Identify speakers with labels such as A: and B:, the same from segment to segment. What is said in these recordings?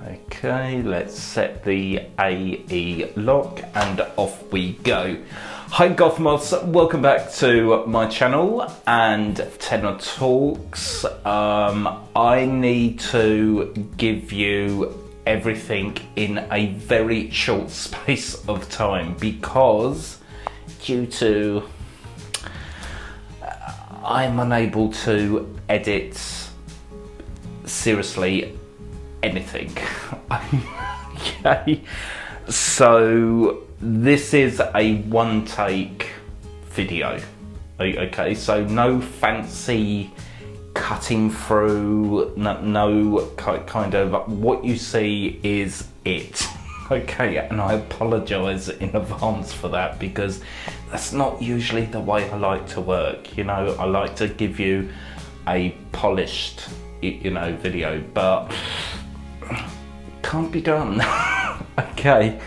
A: Okay, let's set the AE lock and off we go. Hi Gothmoths, welcome back to my channel and Tenor Talks. I need to give you everything in a very short space of time because due to I'm unable to edit seriously anything. Okay, so this is a one take video. Okay, so no fancy cutting through, no kind of, what you see is it. Okay, and I apologize in advance for that because that's not usually the way I like to work. You know, I like to give you a polished, you know, video, but can't be done. Okay,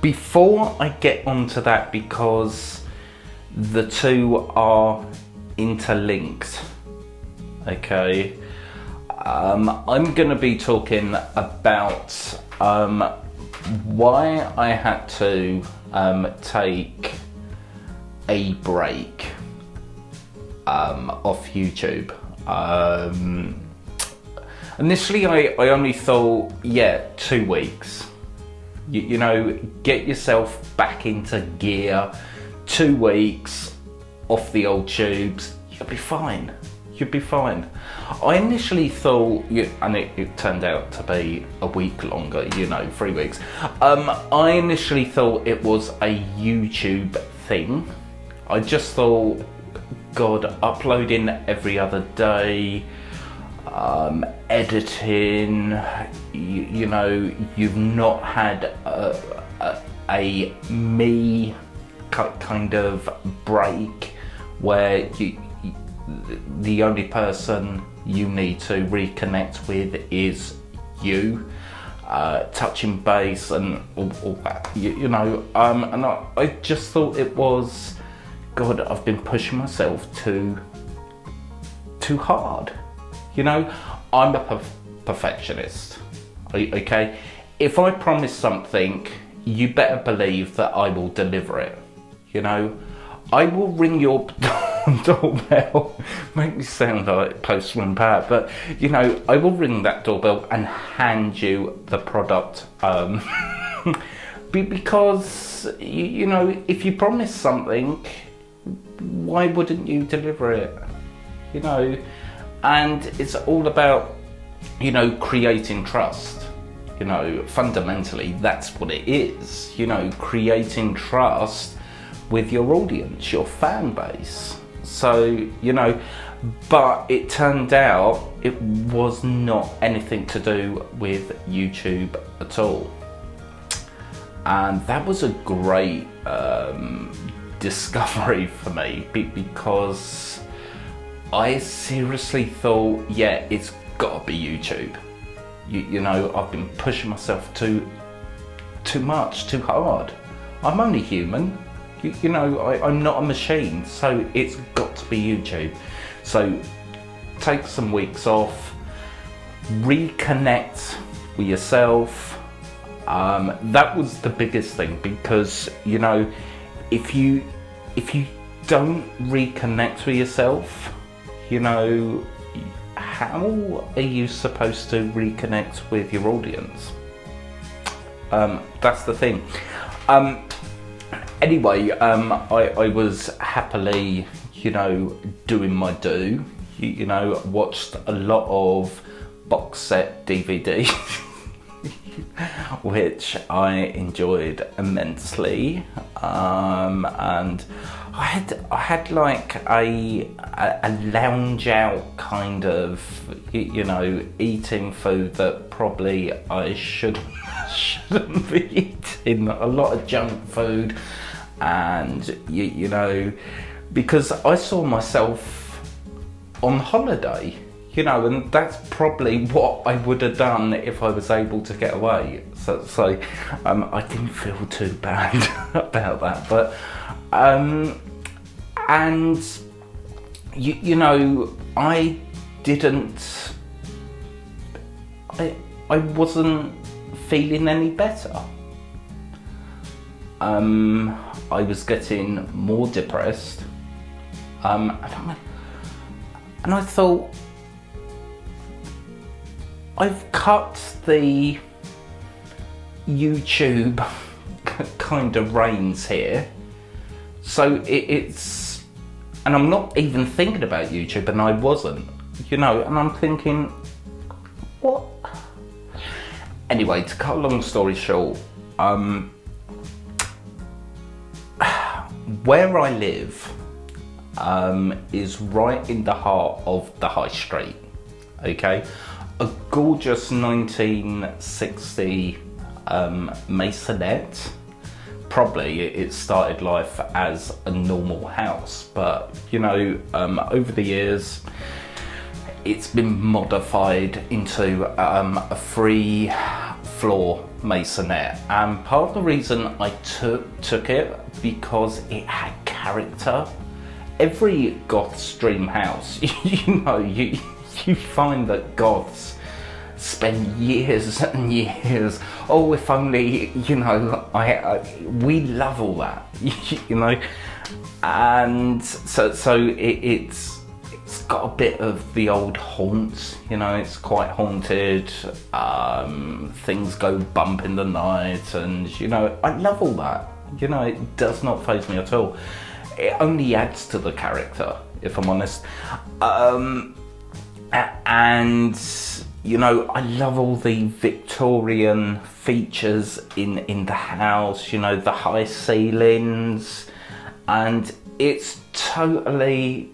A: before I get onto that, because the two are interlinked, okay, I'm gonna be talking about why I had to take a break off YouTube. Initially I only thought, yeah, 2 weeks. You know, get yourself back into gear, 2 weeks off the old tubes, you'll be fine. You'll be fine. I initially thought, and it turned out to be a week longer, you know, 3 weeks. I initially thought it was a YouTube thing. I just thought, God, uploading every other day, editing, you know, you've not had a me kind of break where the only person you need to reconnect with is you, touching base and all that, you know, and I just thought it was, God, I've been pushing myself too hard. You know, I'm a perfectionist, okay? If I promise something, you better believe that I will deliver it, you know? I will ring your doorbell, make me sound like Postman Pat, but, you know, I will ring that doorbell and hand you the product, because, you know, if you promise something, why wouldn't you deliver it, you know? And it's all about, you know, creating trust. You know, fundamentally that's what it is, you know, creating trust with your audience, your fan base. So, you know, but it turned out it was not anything to do with YouTube at all. And that was a great discovery for me because I seriously thought, yeah, it's gotta be YouTube. You know, I've been pushing myself too much, too hard. I'm only human. You know, I'm not a machine, so it's got to be YouTube. So take some weeks off, reconnect with yourself. That was the biggest thing because, you know, if you don't reconnect with yourself, you know, how are you supposed to reconnect with your audience? That's the thing. Anyway, I was happily, you know, doing my due. You know, watched a lot of box set DVD, which I enjoyed immensely, and I had like a lounge out kind of, you know, eating food that probably I shouldn't be eating, a lot of junk food, and you know, because I saw myself on holiday, you know, and that's probably what I would have done if I was able to get away. So I didn't feel too bad about that, but and you know, I wasn't feeling any better. I was getting more depressed, and I thought, I've cut the YouTube kind of reins here, so it's, and I'm not even thinking about YouTube, and I wasn't, you know, and I'm thinking, what? Anyway, to cut a long story short, where I live is right in the heart of the high street, okay? A gorgeous 1960 maisonette. Probably it started life as a normal house, but you know, over the years it's been modified into a 3-floor maisonette, and part of the reason I took it because it had character. Every goth's dream house, you know, you find that goths spend years and years, oh, if only, you know, we love all that, you know, and so it's got a bit of the old haunts, you know, it's quite haunted, things go bump in the night, and you know, I love all that, you know, it does not faze me at all. It only adds to the character, if I'm honest. And you know, I love all the Victorian features in the house, you know, the high ceilings, and it's totally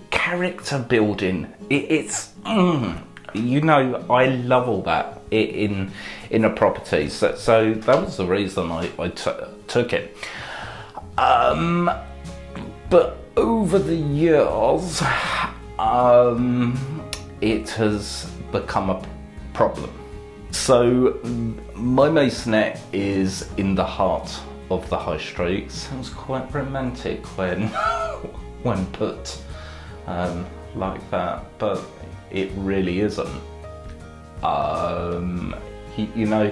A: character building. It's you know, I love all that in a property, so that was the reason I took it. But over the years, it has become a problem. So my maisonette is in the heart of the high street. Sounds quite romantic when when put like that, but it really isn't. You know,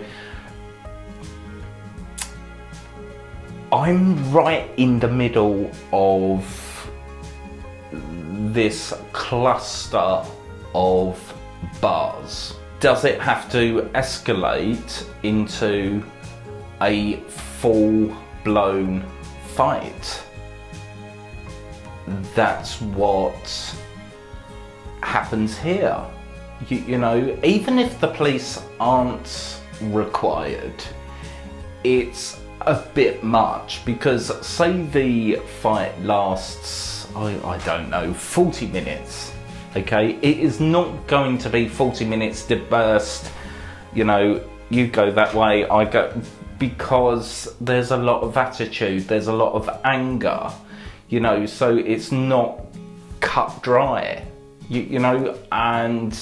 A: I'm right in the middle of this cluster of bars. Does it have to escalate into a full-blown fight? That's what happens here. You know, even if the police aren't required, it's a bit much, because say the fight lasts, I don't know, 40 minutes, okay? It is not going to be 40 minutes to burst, you know, you go that way, I go, because there's a lot of attitude, there's a lot of anger, you know, so it's not cut dry, you know, and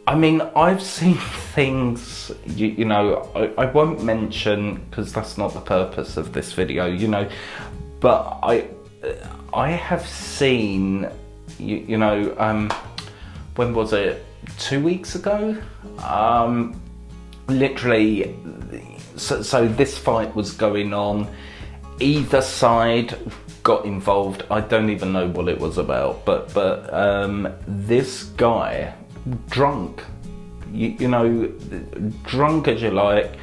A: I mean, I've seen things, you know, I won't mention, because that's not the purpose of this video, you know, but I have seen, you know, when was it, 2 weeks ago? Literally, so this fight was going on, either side got involved, I don't even know what it was about, but this guy, drunk, you know, drunk as you like,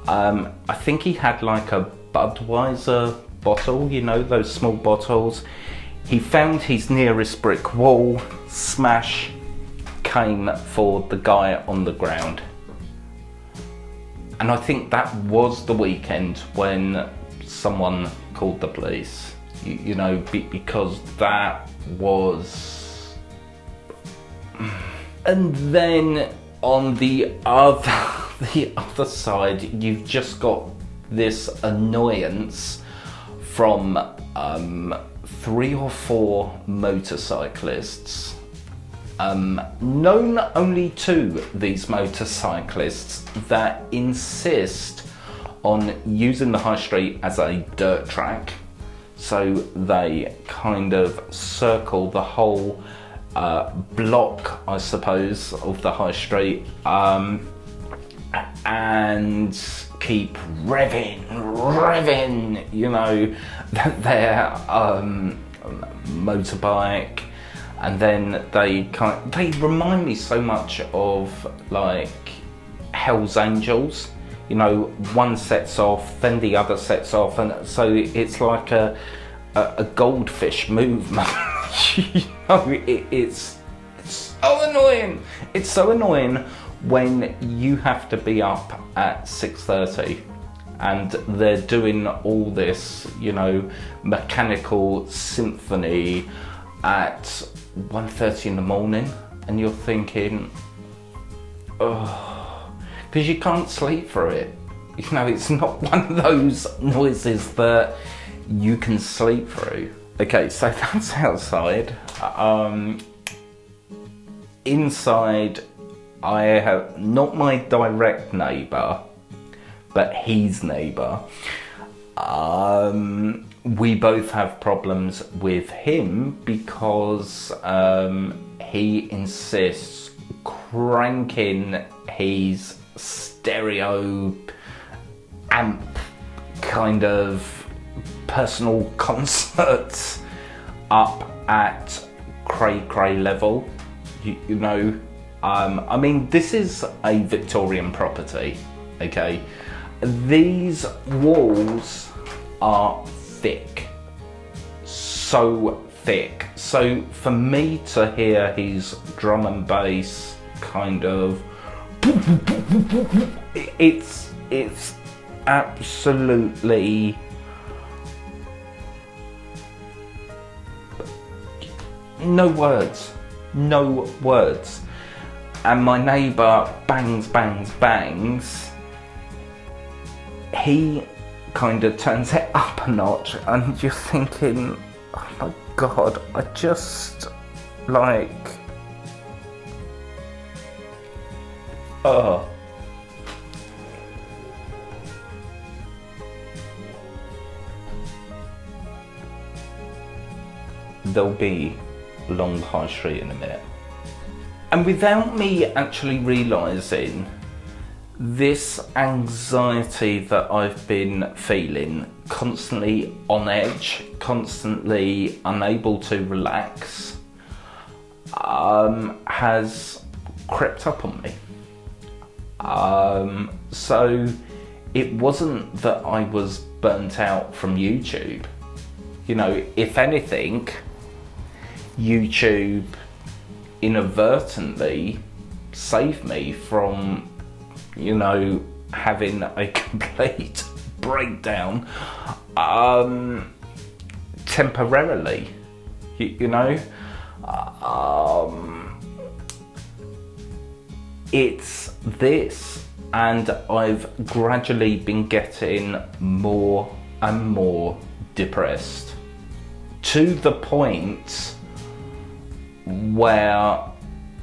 A: I think he had like a Budweiser bottle, you know, those small bottles. He found his nearest brick wall, smash, came for the guy on the ground. And I think that was the weekend when someone called the police, you know, because that was... And then on the other side, you've just got this annoyance from 3 or 4 motorcyclists, known only to these motorcyclists, that insist on using the high street as a dirt track. So they kind of circle the whole block, I suppose, of the high street, and keep revving, you know, their motorbike. And then they remind me so much of like Hell's Angels, you know, one sets off, then the other sets off, and so it's like a goldfish movement. You know, it's so annoying. It's so annoying when you have to be up at 6:30 and they're doing all this, you know, mechanical symphony at 1:30 in the morning, and you're thinking, oh, because you can't sleep through it. You know, it's not one of those noises that you can sleep through. Okay, so that's outside. Inside, I have not my direct neighbour, but his neighbour. We both have problems with him because he insists cranking his stereo amp kind of personal concerts up at cray level, you know. I mean, this is a Victorian property, okay? These walls are thick, so thick. So for me to hear his drum and bass kind of, it's absolutely no words. And my neighbour bangs. He kind of turns it up a notch, and you're thinking, oh my God, I just like, oh. There'll be along the high street in a minute. And without me actually realising, this anxiety that I've been feeling, constantly on edge, constantly unable to relax, has crept up on me. So it wasn't that I was burnt out from YouTube. You know, if anything, YouTube inadvertently saved me from, you know, having a complete breakdown temporarily, you know. It's this, and I've gradually been getting more and more depressed, to the point where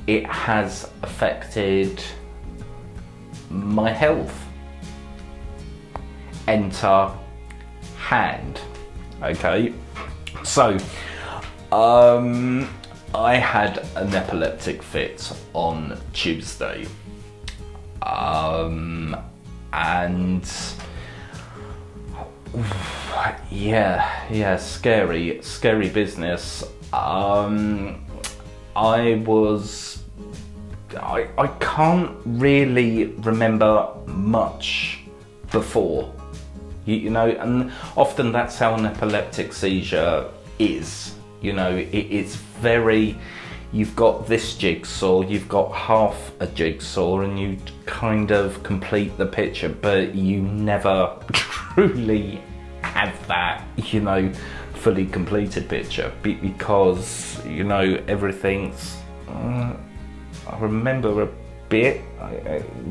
A: it has affected my health. Enter hand. Okay, so I had an epileptic fit on Tuesday, and yeah, scary business. I can't really remember much before, you know, and often that's how an epileptic seizure is, you know. It's very, you've got this jigsaw, you've got half a jigsaw, and you kind of complete the picture, but you never truly have that, you know, fully completed picture, because, you know, everything's I remember a bit,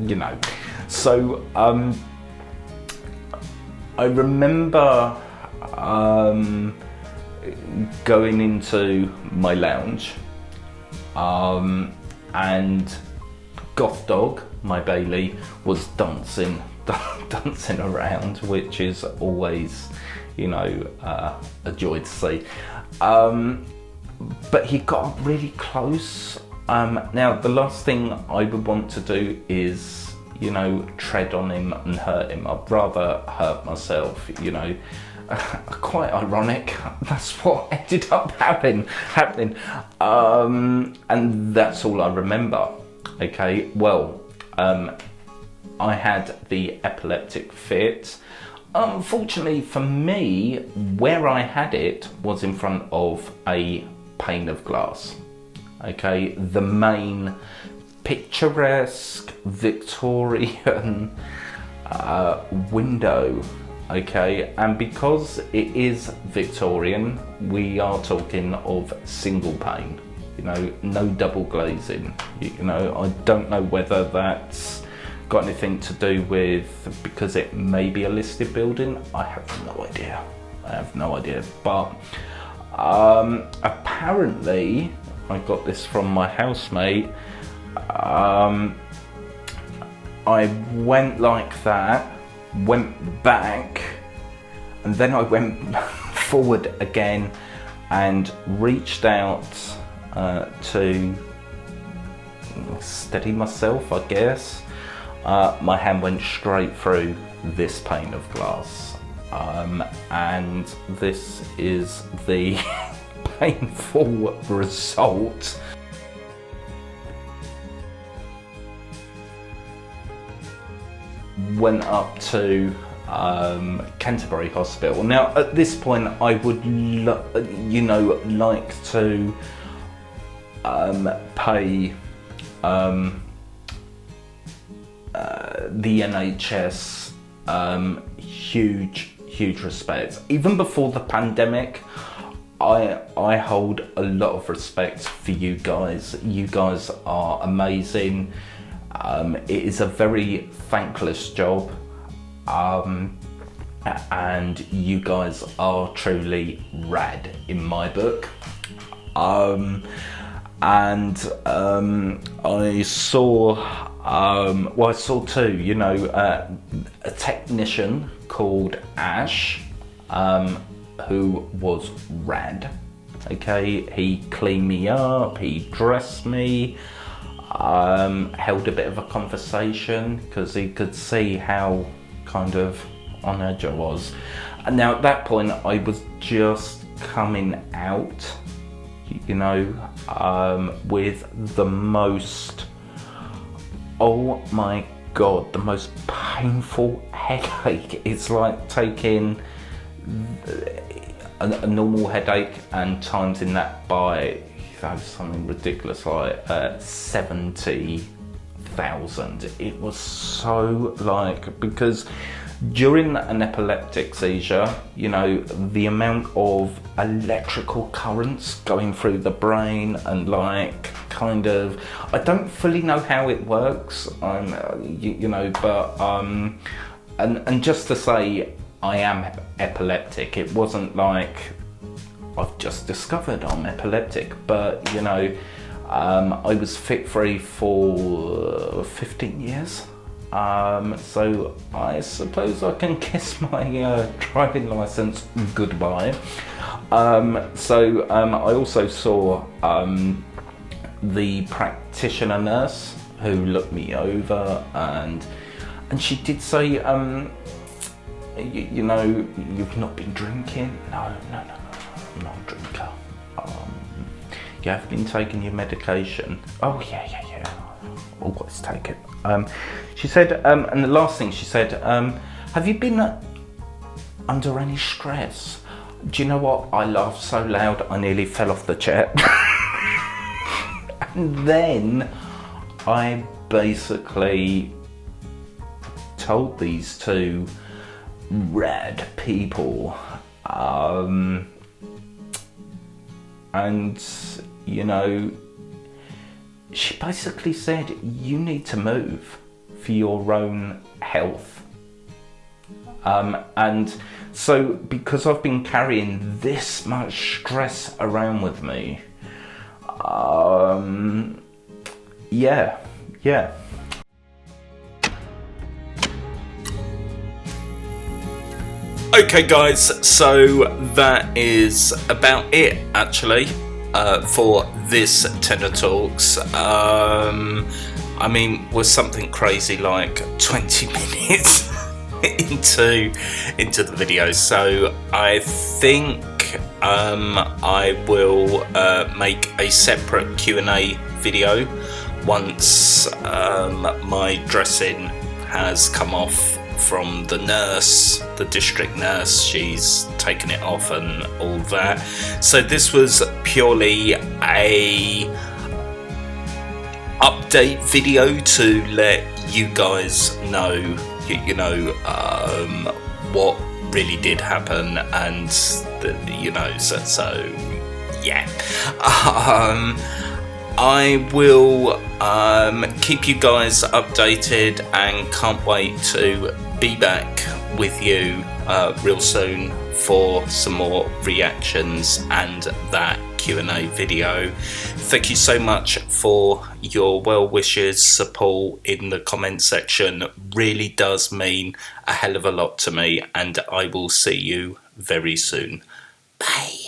A: you know. So I remember going into my lounge, and Goth Dog, my Bailey, was dancing dancing around, which is always, you know, a joy to see. But he got really close. Now, the last thing I would want to do is, you know, tread on him and hurt him. I'd rather hurt myself, you know. Quite ironic, that's what ended up happening. And that's all I remember. Okay, well, I had the epileptic fit. Unfortunately for me, where I had it was in front of a pane of glass. Okay, the main picturesque Victorian window. Okay, and because it is Victorian, we are talking of single pane, you know, no double glazing. You know, I don't know whether that's got anything to do with because it may be a listed building. I have no idea. But apparently, I got this from my housemate. I went like that, went back, and then I went forward again and reached out to steady myself, I guess. My hand went straight through this pane of glass, and this is the painful result. Went up to Canterbury Hospital. Now, at this point, I would, you know, like to pay the NHS huge respect. Even before the pandemic, I hold a lot of respect for you guys. You guys are amazing. It is a very thankless job, and you guys are truly rad in my book. I saw, well, I saw too, you know, a technician called Ash, who was rad. Okay, he cleaned me up, he dressed me, held a bit of a conversation because he could see how kind of on edge I was. And now at that point I was just coming out, you know, with the most, oh my god, the most painful headache. It's like taking a normal headache and timesing that by something ridiculous like 70,000. It was so like, because during an epileptic seizure, you know, the amount of electrical currents going through the brain and like kind of, I don't fully know how it works, you know, but and just to say I am epileptic, it wasn't like I've just discovered I'm epileptic, but you know, I was fit-free for 15 years. So I suppose I can kiss my driving license goodbye. So I also saw the practitioner nurse who looked me over, and she did say, you know, you've not been drinking? No, I'm not a drinker. You have been taking your medication? Oh yeah. Always take it. She said, and the last thing she said, have you been under any stress? Do you know what? I laughed so loud I nearly fell off the chair. And then I basically told these two rad people, and you know, she basically said, you need to move for your own health. And so because I've been carrying this much stress around with me, yeah. Okay guys, so that is about it actually for this Tenor Talks. I mean, was something crazy like 20 minutes into the video, so I think I will make a separate Q&A video once my dressing has come off from the nurse, the district nurse. She's taken it off and all that. So this was purely a update video to let you guys know, you know, what really did happen, and you know, so yeah. I will keep you guys updated and can't wait to be back with you real soon for some more reactions and that Q&A video. Thank you so much for your well wishes, support in the comment section. Really does mean a hell of a lot to me, and I will see you very soon. Bye.